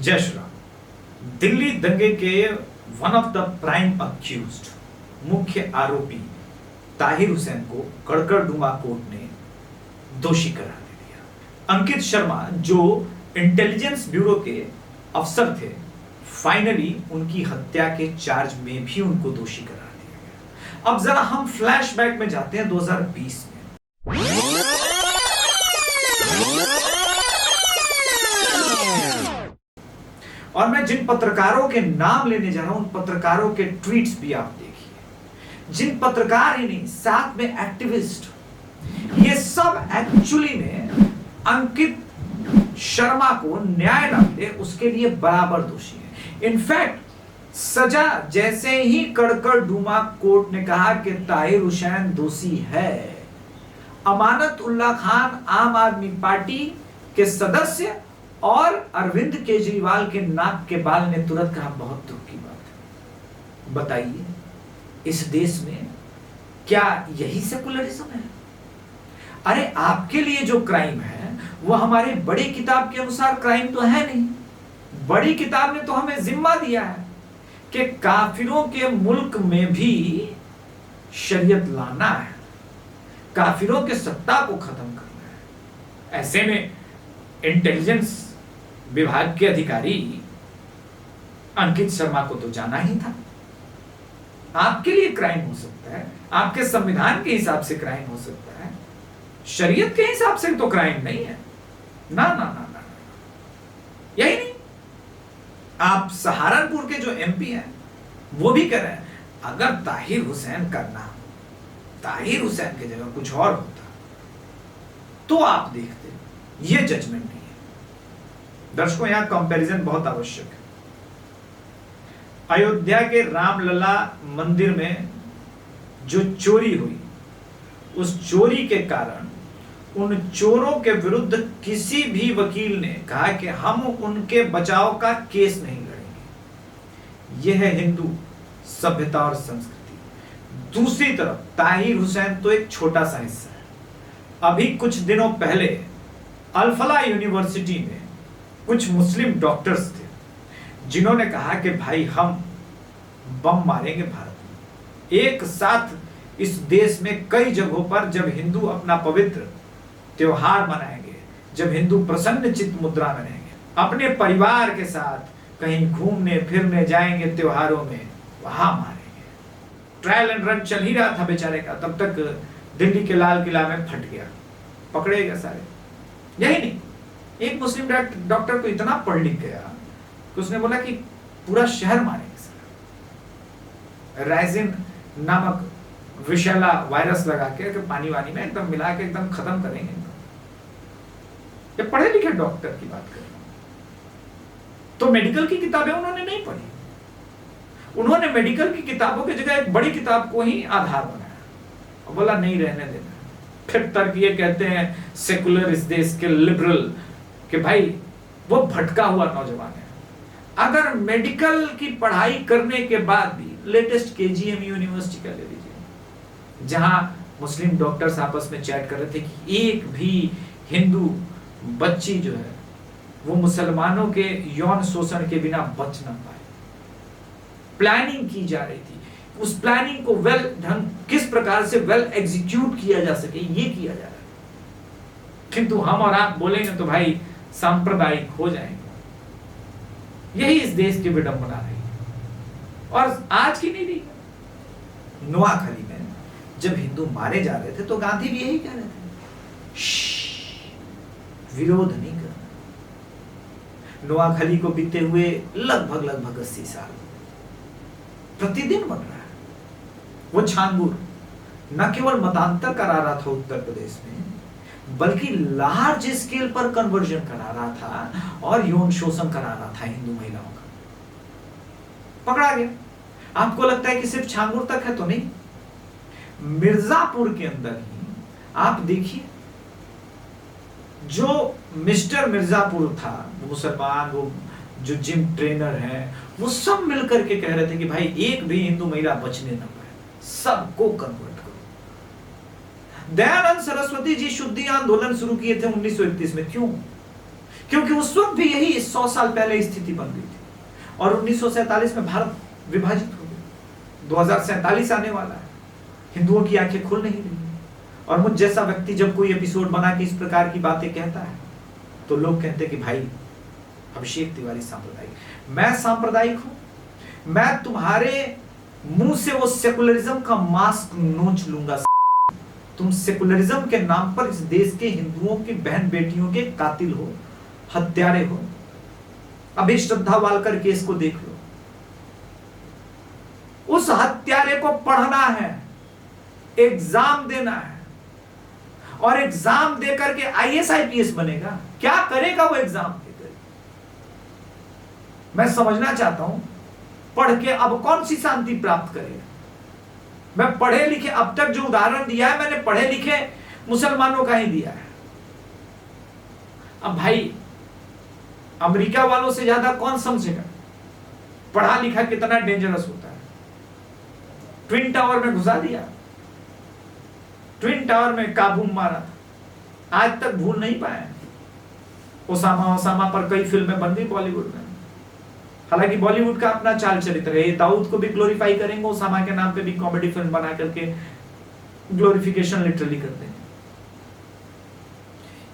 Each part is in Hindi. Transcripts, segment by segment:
जय श्री राम। दिल्ली दंगे के one of the prime accused, मुख्य आरोपी ताहिर हुसैन को कड़कड़डूमा कोर्ट ने दोषी करार दे दिया। अंकित शर्मा जो इंटेलिजेंस ब्यूरो के अफसर थे, फाइनली उनकी हत्या के चार्ज में भी उनको दोषी करार दिया गया। अब जरा हम फ्लैशबैक में जाते हैं 2020 में। और मैं जिन पत्रकारों के नाम लेने जा रहा हूं, उन पत्रकारों के ट्वीट्स भी आप देखिए। जिन पत्रकार ही नहीं, साथ में एक्टिविस्ट, ये सब एक्चुअली में अंकित शर्मा को न्याय न मिले उसके लिए बराबर दोषी है। इनफैक्ट सजा जैसे ही कड़कड़डूमा कोर्ट ने कहा कि ताहिर हुसैन दोषी है, अमानत उल्लाह खान आम आदमी पार्टी के सदस्य और अरविंद केजरीवाल के नाक के बाल ने तुरंत कहा, बहुत दुख की बात है। बताइए, इस देश में क्या यही सेकुलरिज्म है? अरे आपके लिए जो क्राइम है वो हमारे बड़ी किताब के अनुसार क्राइम तो है नहीं। बड़ी किताब ने तो हमें जिम्मा दिया है कि काफिरों के मुल्क में भी शरीयत लाना है, काफिरों के सत्ता को खत्म करना है। ऐसे में इंटेलिजेंस विभाग के अधिकारी अंकित शर्मा को तो जाना ही था। आपके लिए क्राइम हो सकता है, आपके संविधान के हिसाब से क्राइम हो सकता है, शरीयत के हिसाब से तो क्राइम नहीं है। ना ना ना ना, यही नहीं, आप सहारनपुर के जो एमपी हैं वो भी कह रहे हैं, अगर ताहिर हुसैन का नाम ताहिर हुसैन की जगह कुछ और होता तो आप देखते। ये जजमेंट नहीं है। दर्शकों, यहां कंपैरिजन बहुत आवश्यक है। अयोध्या के रामलला मंदिर में जो चोरी हुई, उस चोरी के कारण उन चोरों के विरुद्ध किसी भी वकील ने कहा कि हम उनके बचाव का केस नहीं लड़ेंगे। यह है हिंदू सभ्यता और संस्कृति। दूसरी तरफ ताहिर हुसैन तो एक छोटा सा हिस्सा है। अभी कुछ दिनों पहले अल-फलाह यूनिवर्सिटी में कुछ मुस्लिम डॉक्टर्स थे जिन्होंने कहा कि भाई हम बम मारेंगे भारत में। एक साथ इस देश में कई जगहों पर जब हिंदू अपना पवित्र त्योहार मनाएंगे, जब हिंदू प्रसन्न चित्त मुद्रा में रहेंगे, अपने परिवार के साथ कहीं घूमने फिरने जाएंगे त्योहारों में, वहां मारेंगे। ट्रायल एंड रन चल ही रहा था बेचारे का, तब तक दिल्ली के लाल किला में फट गया, पकड़े गए सारे। यही नहीं, एक मुस्लिम डॉक्टर को इतना पढ़ लिख गया कि उसने बोला कि पूरा शहर मारेंगे सर। राइजिन नामक विषैला वायरस लगा के पानी वानी में एकदम मिला के एकदम खत्म करेंगे। ये पढ़े लिखे डॉक्टर की बात कर रहा हूं। तो मेडिकल की किताबें उन्होंने नहीं पढ़ी। उन्होंने मेडिकल की किताबों की जगह एक बड़ी किताब को ही आधार बनाया और बोला नहीं रहने देना। फिर तर्क ये कहते हैं सेकुलर इस देश के लिबरल कि भाई वो भटका हुआ नौजवान है। अगर मेडिकल की पढ़ाई करने के बाद भी लेटेस्ट केजीएम यूनिवर्सिटी का ले लीजिए, जहां मुस्लिम डॉक्टर्स आपस में चैट कर रहे थे कि एक भी हिंदू बच्ची जो है वो मुसलमानों के यौन शोषण के बिना बच ना पाए। प्लानिंग की जा रही थी, उस प्लानिंग को किस प्रकार से वेल एग्जीक्यूट किया जा सके, ये किया जा रहा है। किंतु हम और आप बोलेंगे तो भाई सांप्रदायिक हो जाएंगे। यही इस देश की विडंबना रही और आज की नहीं रही। नोआखली में जब हिंदू मारे जा रहे थे तो गांधी भी यही कह रहे थे, विरोध नहीं करना। नोआखली को बीते हुए लगभग 80 साल प्रतिदिन बन रहा है। वो छांगुर न केवल मतांतर करा रहा था उत्तर प्रदेश में, बल्कि लार्ज स्केल पर कन्वर्जन करा रहा था और यौन शोषण करा रहा था हिंदू महिलाओं का। पकड़ा गया। आपको लगता है कि सिर्फ छांगुर तक है? तो नहीं, मिर्जापुर के अंदर ही आप देखिए, जो मिस्टर मिर्जापुर था, वो मुसलमान, वो जो जिम ट्रेनर हैं, वो सब मिलकर के कह रहे थे कि भाई एक भी हिंदू महिला बचने ना पाए, सबको कन्वर्ट करो। दयानंद सरस्वती जी शुद्धि आंदोलन शुरू किए थे 1931 में। क्यों? क्योंकि उस वक्त भी यही 100 साल पहले स्थिति बन गई थी और 1947 में भारत विभाजित हो गया। 2047 आने वाला है, हिंदुओं की आंखें खुल नहीं रही है। और मुझ जैसा व्यक्ति जब कोई एपिसोड बना के इस प्रकार की बातें कहता है तो लोग कहते हैं कि भाई अभिषेक तिवारी सांप्रदायिक। मैं सांप्रदायिक हूं? मैं तुम्हारे मुंह से वो सेकुलरिज्म का मास्क नोच लूंगा। तुम सेकुलरिज्म के नाम पर इस देश के हिंदुओं की बहन बेटियों के कातिल हो, हत्यारे हो। अभी श्रद्धा वालकर केस को देख लो, उस हत्यारे को पढ़ना है, एग्जाम देना है और एग्जाम देकर के आईएएस आईपीएस बनेगा। क्या करेगा वो एग्जाम देकर? मैं समझना चाहता हूं, पढ़ के अब कौन सी शांति प्राप्त करेगा? मैं पढ़े लिखे, अब तक जो उदाहरण दिया है मैंने पढ़े लिखे मुसलमानों का ही दिया है। अब भाई अमेरिका वालों से ज्यादा कौन समझेगा पढ़ा लिखा कितना डेंजरस होता है। ट्विन टावर में घुसा दिया, ट्विन टावर में काबू मारा था, आज तक भूल नहीं पाए। ओसामा पर कई फिल्में बन गई बॉलीवुड में। हालांकि बॉलीवुड का अपना चाल चरित्र है, दाऊद को भी ग्लोरीफाई करेंगे, ओसामा के नाम पे भी कॉमेडी फिल्म बना करके ग्लोरिफिकेशन लिटरली करते हैं।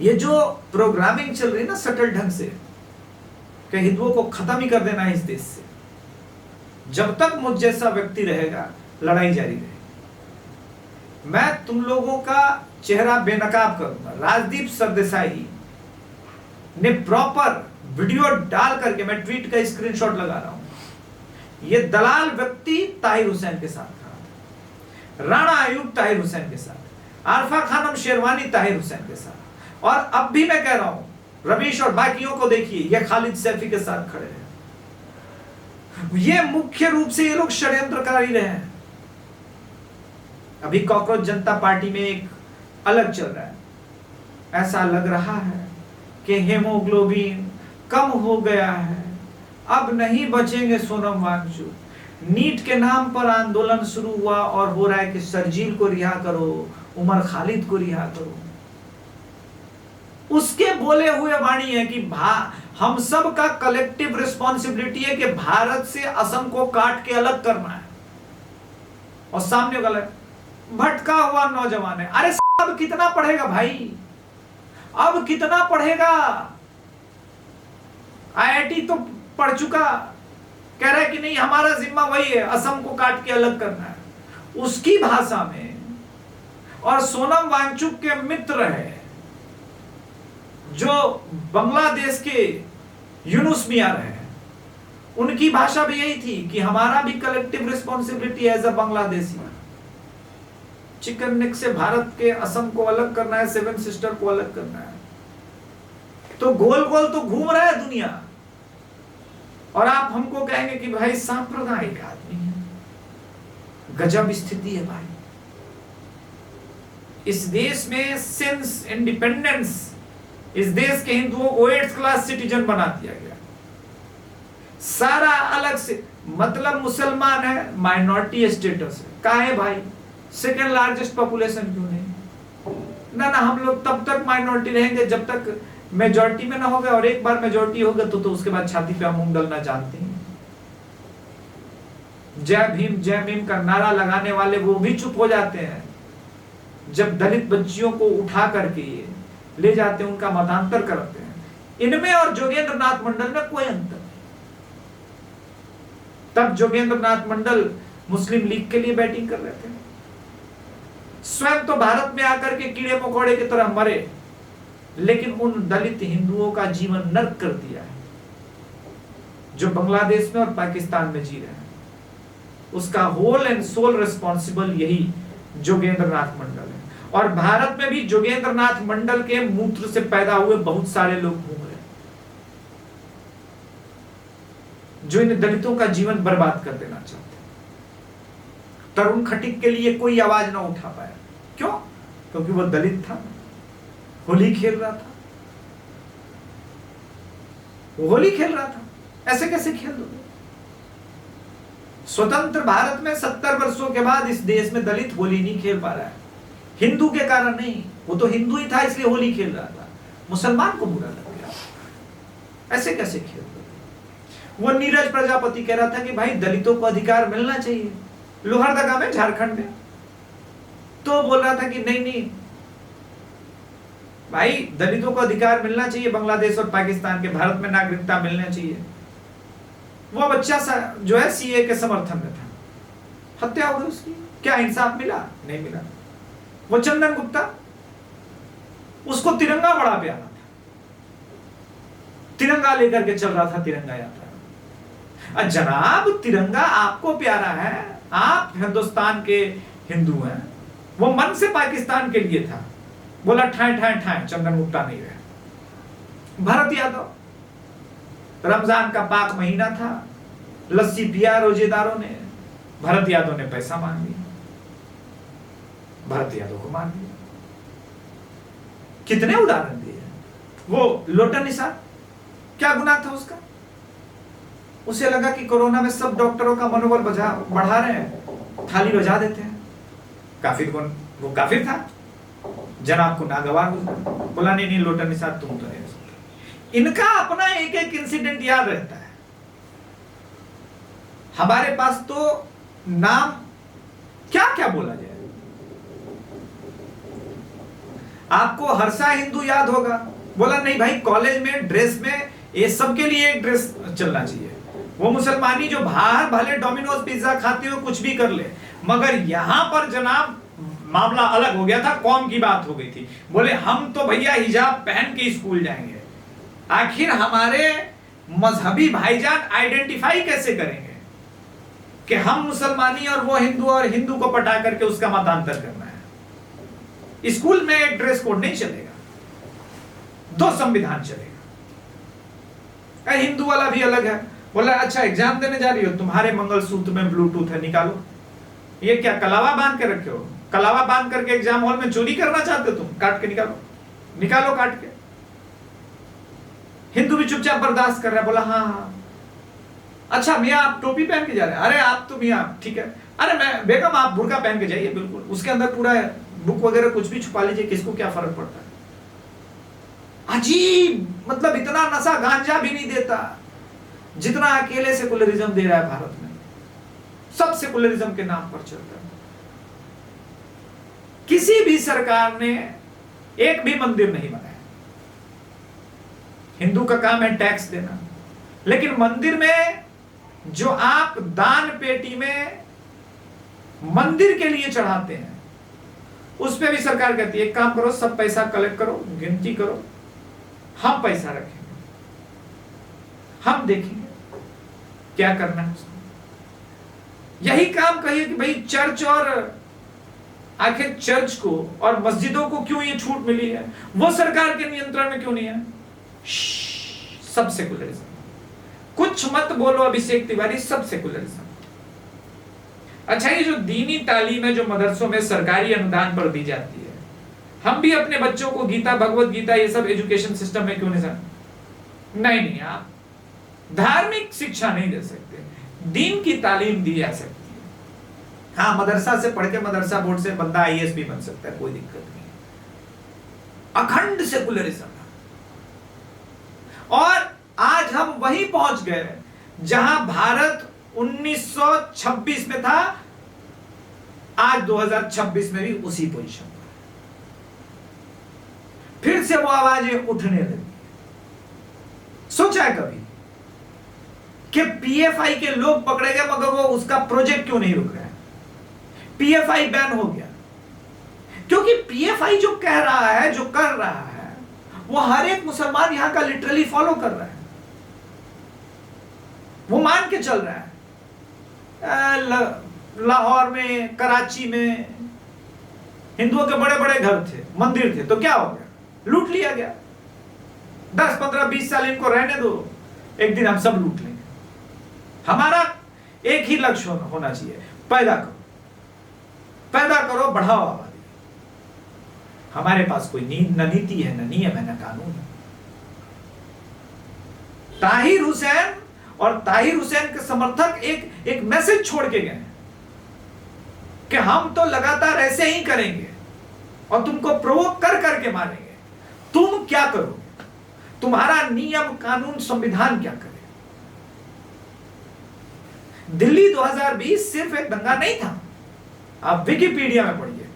ये जो प्रोग्रामिंग चल रही है ना सटल ढंग से कि हिंदुओं को खत्म ही कर देना है इस देश से, जब तक मुझ जैसा व्यक्ति रहेगा लड़ाई जारी रहेगी। मैं तुम लोगों का चेहरा बेनकाब करूंगा। राजदीप सरदेसाई ने प्रॉपर वीडियो डाल करके, मैं ट्वीट का स्क्रीनशॉट लगा रहा हूं, ये दलाल व्यक्ति ताहिर हुसैन के साथ खड़ा था, राणा अयूब ताहिर हुसैन के साथ, आरफा खानम शेरवानी ताहिर हुसैन के साथ, और अब भी मैं कह रहा हूं रवीश और बाकियों को देखिए, ये खालिद सैफी के साथ खड़े हैं। ये मुख्य रूप से ये लोग षड्यंत्रकारी रहे हैं। अभी कॉकरोच जनता पार्टी में एक अलग चल रहा है, ऐसा लग रहा है कि हेमोग्लोबिन कम हो गया है, अब नहीं बचेंगे सोनम वांगचुक। नीट के नाम पर आंदोलन शुरू हुआ और हो रहा है कि शर्जील को रिहा करो, उमर खालिद को रिहा करो। उसके बोले हुए वाणी है कि हम सब का कलेक्टिव रिस्पॉन्सिबिलिटी है कि भारत से असम को काट के अलग करना है। और सामने गलत भटका हुआ नौजवान है। अरे अब कितना पढ़ेगा भाई, अब कितना पढ़ेगा? आईआईटी तो पढ़ चुका, कह रहा है कि नहीं हमारा जिम्मा वही है, असम को काट के अलग करना है उसकी भाषा में। और सोनम वांगचुक के मित्र है जो बांग्लादेश के यूनुस मियां है, उनकी भाषा भी यही थी कि हमारा भी collective responsibility as a Bangladeshi. Chicken neck से भारत के असम को अलग करना है, सेवन सिस्टर को अलग करना है। तो गोल गोल तो घूम रहा है दुनिया, और आप हमको कहेंगे कि भाई सांप्रदायिक आदमी है। गजब स्थिति है भाई। इस देश में सिंस इंडिपेंडेंस इस देश के हिंदुओं को 8th क्लास सिटीजन बना दिया गया। सारा अलग से, मतलब मुसलमान है, माइनॉरिटी स्टेटस है। कहा है भाई सेकेंड लार्जेस्ट पॉपुलेशन क्यों नहीं? ना हम लोग तब तक माइनॉरिटी रहेंगे जब तक मेजॉरिटी में ना होगा, और एक बार मेजॉरिटी होगा तो उसके बाद छाती पे हम डालना जानते हैं। जय भीम का नारा लगाने वाले वो भी चुप हो जाते हैं जब दलित बच्चियों को उठा करके ले जाते हैं, उनका मतांतर करते हैं। इनमें और जोगेंद्र नाथ मंडल में कोई अंतर नहीं। तब जोगेंद्र नाथ मंडल मुस्लिम लीग के लिए बैटिंग कर रहे थे, स्वयं तो भारत में आकर के कीड़े मकोड़े की तरह मरे, लेकिन उन दलित हिंदुओं का जीवन नर्क कर दिया है जो बांग्लादेश में और पाकिस्तान में जी रहे हैं। उसका होल एंड सोल रिस्पॉन्सिबल यही जोगेंद्र नाथ मंडल है। और भारत में भी जोगेंद्र नाथ मंडल के मूत्र से पैदा हुए बहुत सारे लोग घूम रहे हैं जो इन दलितों का जीवन बर्बाद कर देना चाहते हैं। तरुण खटीक के लिए कोई आवाज ना उठा पाया। क्यों? क्योंकि वो दलित था, होली खेल रहा था। वो होली खेल रहा था, ऐसे कैसे खेल दोगे? स्वतंत्र भारत में 70 वर्षों के बाद इस देश में दलित होली नहीं खेल पा रहा है। हिंदू के कारण नहीं, वो तो हिंदू ही था इसलिए होली खेल रहा था। मुसलमान को बुरा लग गया। ऐसे कैसे खेल रहे? वो नीरज प्रजापति कह रहा था कि भाई दलितों को अधिकार मिलना चाहिए, लोहरदगा में, झारखंड में। तो बोल रहा था कि नहीं नहीं भाई, दलितों को अधिकार मिलना चाहिए, बांग्लादेश और पाकिस्तान के, भारत में नागरिकता मिलना चाहिए। वो बच्चा जो है सीए के समर्थन में था, हत्या हो गई उसकी। क्या इंसाफ मिला? नहीं मिला। वो चंदन गुप्ता, उसको तिरंगा बड़ा प्यारा था, तिरंगा लेकर के चल रहा था, तिरंगा यात्रा। जनाब तिरंगा आपको प्यारा है, आप हिंदुस्तान के हिंदू हैं, वो मन से पाकिस्तान के लिए था। बोला ठाए ठाए ठाए, चंदन गुप्ता नहीं रहे। भरत यादव, रमजान का पाक महीना था, लस्सी पिया रोजेदारों ने, भरत यादव ने पैसा मांग लिया, भरत यादव को मार दिया। कितने उदाहरण दिए। वो लोटन निसार, क्या गुनाह था उसका? उसे लगा कि कोरोना में सब डॉक्टरों का मनोबल बढ़ा रहे हैं, थाली बजा देते हैं। काफिर कौन? वो काफिर था, जनाब को नागवार बोला नहीं नहीं लोटन निसार तुम तो नहीं हो सकते। इनका अपना एक एक इंसिडेंट याद रहता है। हमारे पास तो नाम क्या क्या बोला जाए। आपको हर्षा हिंदू याद होगा, बोला नहीं भाई कॉलेज में ड्रेस में ये सबके लिए एक ड्रेस चलना चाहिए। वो मुसलमानी जो बाहर भले डोमिनोज पिज्जा खाते हो, कुछ भी कर ले, मगर यहां पर जनाब मामला अलग हो गया था, कौम की बात हो गई थी। बोले हम तो भैया हिजाब पहन के स्कूल जाएंगे। आखिर हमारे मजहबी भाईजान आइडेंटिफाई कैसे करेंगे कि हम मुसलमानी और वो हिंदू, और हिंदू को पटा करके उसका मतांतर करना है। स्कूल में एक ड्रेस कोड नहीं चलेगा, दो संविधान चलेगा। हिंदू वाला भी अलग है। बोला अच्छा एग्जाम देने जा रही हो, तुम्हारे मंगलसूत्र में ब्लूटूथ है, निकालो। ये क्या कलावा बांध के रखे हो? कलावा बांध करके एग्जाम हॉल में चोरी करना चाहते हो तुम? काट के निकालो, निकालो काट के। हिंदू भी चुपचाप बर्दाश्त कर रहा है। बोला हाँ हाँ अच्छा मियाँ आप टोपी पहन के जा रहे हैं? अरे आप तो मियाँ ठीक है। अरे मैं बेगम आप बुर्का पहन के जाइए, बिल्कुल उसके अंदर पूरा बुक वगैरह कुछ भी छुपा लीजिए, किसको क्या फर्क पड़ता है। अजीब, मतलब इतना नशा गांजा भी नहीं देता जितना अकेले सेकुलरिज्म दे रहा है भारत में। सब सेकुलरिज्म के नाम पर चल रहा है। किसी भी सरकार ने एक भी मंदिर नहीं बनाया। हिंदू का काम है टैक्स देना, लेकिन मंदिर में जो आप दान पेटी में मंदिर के लिए चढ़ाते हैं, उस पे भी सरकार कहती है एक काम करो, सब पैसा कलेक्ट करो, गिनती करो, हम पैसा रखेंगे, हम देखेंगे क्या करना है उसको। यही काम कहिए कि भाई चर्च, और आखिर चर्च को और मस्जिदों को क्यों ये छूट मिली है, वो सरकार के नियंत्रण में क्यों नहीं है? सब सेकुलरिज्म। कुछ मत बोलो अभिषेक तिवारी, सब सेकुलरिज्म। अच्छा ये जो दीनी तालीम है जो मदरसों में सरकारी अनुदान पर दी जाती है, हम भी अपने बच्चों को गीता, भगवत गीता, ये सब एजुकेशन सिस्टम में क्यों नहीं नहीं आप धार्मिक शिक्षा नहीं दे सकते, दीन की तालीम दी जा सकती है। हाँ मदरसा से पढ़ के मदरसा बोर्ड से बंदा आईएएस भी बन सकता है, कोई दिक्कत नहीं। अखंड सेकुलरिज्म। और आज हम वहीं पहुंच गए जहां भारत 1926 में था, आज 2026 में भी उसी पोजीशन पर। फिर से वो आवाजें उठने लगी। सोचा है कभी कि पीएफआई के लोग पकड़े गए, मगर वो उसका प्रोजेक्ट क्यों नहीं रुक रहा है? पीएफआई बैन हो गया क्योंकि पीएफआई जो कह रहा है, जो कर रहा है, वो हर एक मुसलमान यहां का लिटरली फॉलो कर रहा है। वो मान के चल रहा है। लाहौर में, कराची में हिंदुओं के बड़े बड़े घर थे, मंदिर थे, तो क्या हो गया? लूट लिया गया। 10, 15, 20 साल इनको रहने दो, एक दिन हम सब लूट लेंगे। हमारा एक ही लक्ष्य होना चाहिए, पैदा करो, पैदा करो, बढ़ाओ आबादी। हमारे पास कोई न नीति है, न नियम है, न कानून है। ताहिर हुसैन और ताहिर हुसैन के समर्थक एक मैसेज छोड़ के गए कि हम तो लगातार ऐसे ही करेंगे और तुमको प्रोवोक कर करके मारेंगे। तुम क्या करोगे? तुम्हारा नियम कानून संविधान क्या करे? दिल्ली 2020 सिर्फ एक दंगा नहीं था। आप विकिपीडिया में पढ़िए,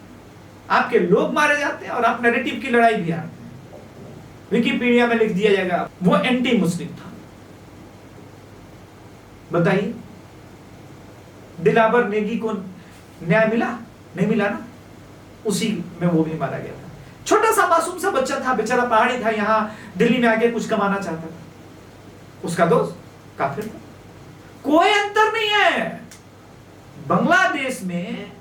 आपके लोग मारे जाते हैं और आप नैरेटिव की लड़ाई भी हारते हैं। विकिपीडिया में लिख दिया जाएगा वो एंटी मुस्लिम था। बताइए, दिलावर नेगी को न्याय मिला? नहीं मिला ना। उसी में वो भी मारा गया था। छोटा सा मासूम सा बच्चा था, बेचारा पहाड़ी था, यहां दिल्ली में आके कुछ कमाना चाहता था। उसका दोस्त काफिर था। कोई अंतर नहीं है। बांग्लादेश में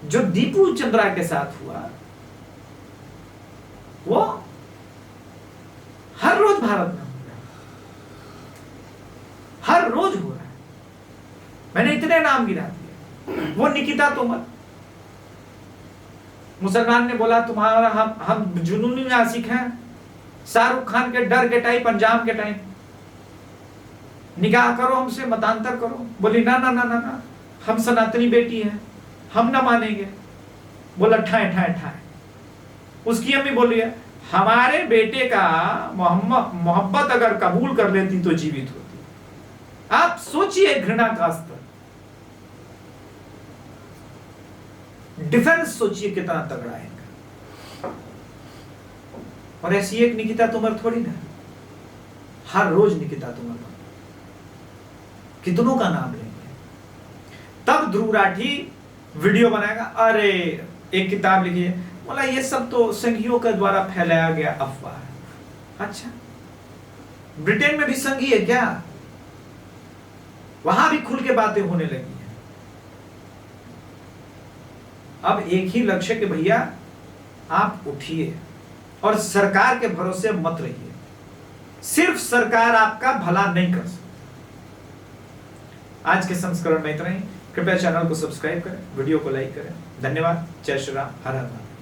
जो दीपू चंद्रा के साथ हुआ वो हर रोज भारत में हो रहा है, हर रोज हो रहा है। मैंने इतने नाम गिरा दिए। वो निकिता तोमर, मुसलमान ने बोला तुम्हारा हम जुनूनी आशिक हैं, शाहरुख खान के डर के टाइप, अंजाम के टाइप, निकाह करो हमसे, मतांतर करो। बोली ना ना ना ना ना, हम सनातनी बेटी हैं, हम ना मानेंगे। बोला ठाए ठाए ठाए। उसकी अम्मी बोली है हमारे बेटे का मोहब्बत अगर कबूल कर लेती तो जीवित होती। आप सोचिए घृणा का स्तर, डिफेंस सोचिए कितना तगड़ा है। और ऐसी एक निकिता तोमर थोड़ी ना, हर रोज निकिता तोमर कितनों का नाम लेंगे। तब ध्रुव राठी वीडियो बनाएगा, अरे एक किताब लिखी है, बोला ये सब तो संघियों के द्वारा फैलाया गया अफवाह है। अच्छा, ब्रिटेन में भी संघी है क्या? वहां भी खुल के बातें होने लगी है। अब एक ही लक्ष्य कि भैया आप उठिए और सरकार के भरोसे मत रहिए। सिर्फ सरकार आपका भला नहीं कर सकती। आज के संस्करण में इतना ही। कृपया चैनल को सब्सक्राइब करें, वीडियो को लाइक करें। धन्यवाद। जय श्री राम। हर हर महादेव।